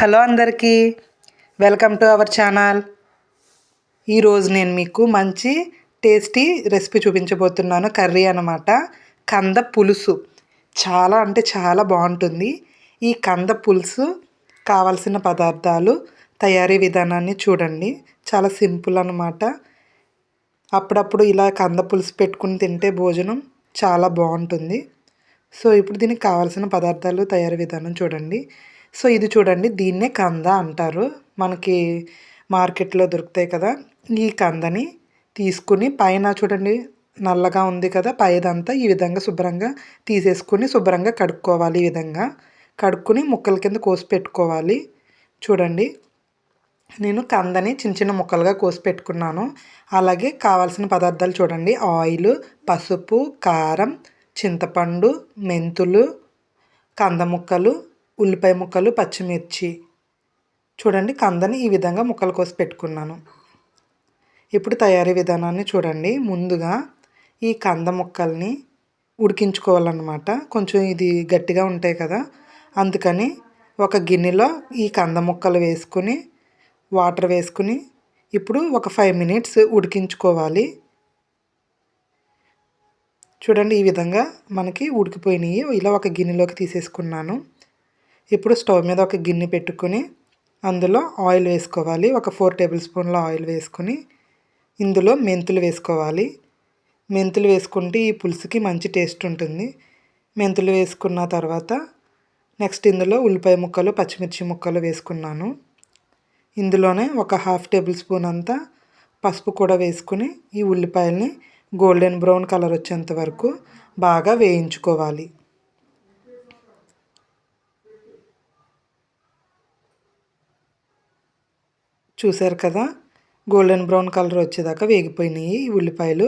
Hello అందరికీ, welcome to our channel. ఈరోజు నేను మీకు మంచి టేస్టీ రెసిపీ చూపించబోతున్నాను. కర్రీ అన్నమాట. కంద పులుసు చాలా అంటే చాలా బాగుంటుంది. ఈ కంద పులుసు కావాల్సిన పదార్థాలు, తయారీ విధానాన్ని చూడండి. చాలా సింపుల్ అన్నమాట. అప్పుడప్పుడు ఇలా కంద పులుసు పెట్టుకుని తింటే భోజనం చాలా బాగుంటుంది. సో ఇప్పుడు దీనికి కావాల్సిన పదార్థాలు, తయారీ విధానం చూడండి. సో ఇది చూడండి, దీన్నే కంద అంటారు. మనకి మార్కెట్లో దొరుకుతాయి కదా. ఈ కందని తీసుకుని పైన చూడండి నల్లగా ఉంది కదా, పైదంతా ఈ విధంగా శుభ్రంగా తీసేసుకుని శుభ్రంగా కడుక్కోవాలి. ఈ విధంగా కడుక్కుని ముక్కల కింద కోసి పెట్టుకోవాలి. చూడండి, నేను కందని చిన్న చిన్న ముక్కలుగా కోసి పెట్టుకున్నాను. అలాగే కావాల్సిన పదార్థాలు చూడండి: ఆయిల్, పసుపు, కారం, చింతపండు, మెంతులు, కంద ముక్కలు, ఉల్లిపాయ ముక్కలు, పచ్చిమిర్చి. చూడండి, కందని ఈ విధంగా ముక్కలు కోసి పెట్టుకున్నాను. ఇప్పుడు తయారీ విధానాన్ని చూడండి. ముందుగా ఈ కంద ముక్కల్ని ఉడికించుకోవాలన్నమాట. కొంచెం ఇది గట్టిగా ఉంటాయి కదా, అందుకని ఒక గిన్నెలో ఈ కంద ముక్కలు వేసుకుని వాటర్ వేసుకుని ఇప్పుడు ఒక 5 మినిట్స్ ఉడికించుకోవాలి. చూడండి, ఈ విధంగా మనకి ఉడికిపోయినాయి. ఇలా ఒక గిన్నెలోకి తీసేసుకున్నాను. ఇప్పుడు స్టవ్ మీద ఒక గిన్నె పెట్టుకుని అందులో ఆయిల్ వేసుకోవాలి. ఒక 4 టేబుల్ స్పూన్ల ఆయిల్ వేసుకుని ఇందులో మెంతులు వేసుకోవాలి. మెంతులు వేసుకుంటే ఈ పులుసుకి మంచి టేస్ట్ ఉంటుంది. మెంతులు వేసుకున్న తర్వాత నెక్స్ట్ ఇందులో ఉల్లిపాయ ముక్కలు, పచ్చిమిర్చి ముక్కలు వేసుకున్నాను. ఇందులోనే ఒక 1/2 టేబుల్ స్పూన్ అంతా పసుపు కూడా వేసుకుని ఈ ఉల్లిపాయల్ని గోల్డెన్ బ్రౌన్ కలర్ వచ్చేంత వరకు బాగా వేయించుకోవాలి. చూశారు కదా, గోల్డెన్ బ్రౌన్ కలర్ వచ్చేదాకా వేగిపోయినాయి ఈ ఉల్లిపాయలు.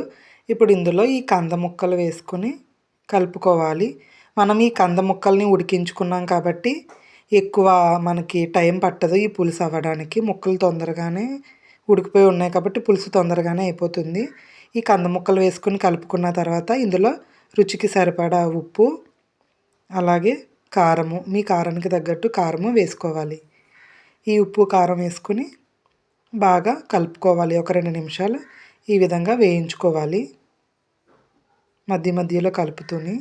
ఇప్పుడు ఇందులో ఈ కంద ముక్కలు వేసుకొని కలుపుకోవాలి. మనం ఈ కంద ముక్కల్ని ఉడికించుకున్నాం కాబట్టి ఎక్కువ మనకి టైం పట్టదు ఈ పులుసు అవ్వడానికి. ముక్కలు తొందరగానే ఉడికిపోయి ఉన్నాయి కాబట్టి పులుసు తొందరగానే అయిపోతుంది. ఈ కంద ముక్కలు వేసుకొని కలుపుకున్న తర్వాత ఇందులో రుచికి సరిపడా ఉప్పు, అలాగే కారము, మీ కారానికి తగ్గట్టు కారము వేసుకోవాలి. ఈ ఉప్పు కారం వేసుకుని బాగా కలుపుకోవాలి. ఒక 2 నిమిషాలు ఈ విధంగా వేయించుకోవాలి, మధ్య మధ్యలో కలుపుతూని.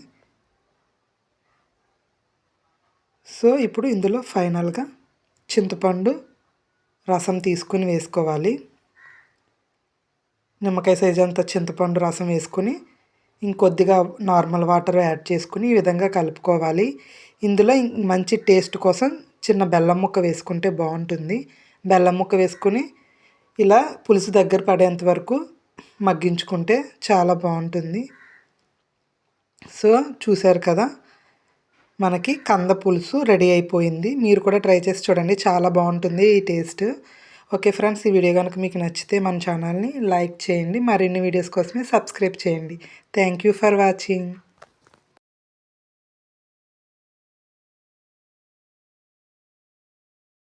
సో ఇప్పుడు ఇందులో ఫైనల్గా చింతపండు రసం తీసుకుని వేసుకోవాలి. నిమ్మకాయ సైజ్ అంత చింతపండు రసం వేసుకుని ఇంకొద్దిగా నార్మల్ వాటర్ యాడ్ చేసుకుని ఈ విధంగా కలుపుకోవాలి. ఇందులో మంచి టేస్ట్ కోసం చిన్న బెల్లం ముక్క వేసుకుంటే బాగుంటుంది. బెల్లం ముక్క వేసుకుని ఇలా పులుసు దగ్గర పడేంత వరకు మగ్గించుకుంటే చాలా బాగుంటుంది. సో చూశారు కదా, మనకి కంద పులుసు రెడీ అయిపోయింది. మీరు కూడా ట్రై చేసి చూడండి, చాలా బాగుంటుంది ఈ టేస్ట్. ఓకే ఫ్రెండ్స్, ఈ వీడియో కనుక మీకు నచ్చితే మన ఛానల్ని లైక్ చేయండి. మరిన్ని వీడియోస్ కోసమే సబ్స్క్రైబ్ చేయండి. Thank you for watching.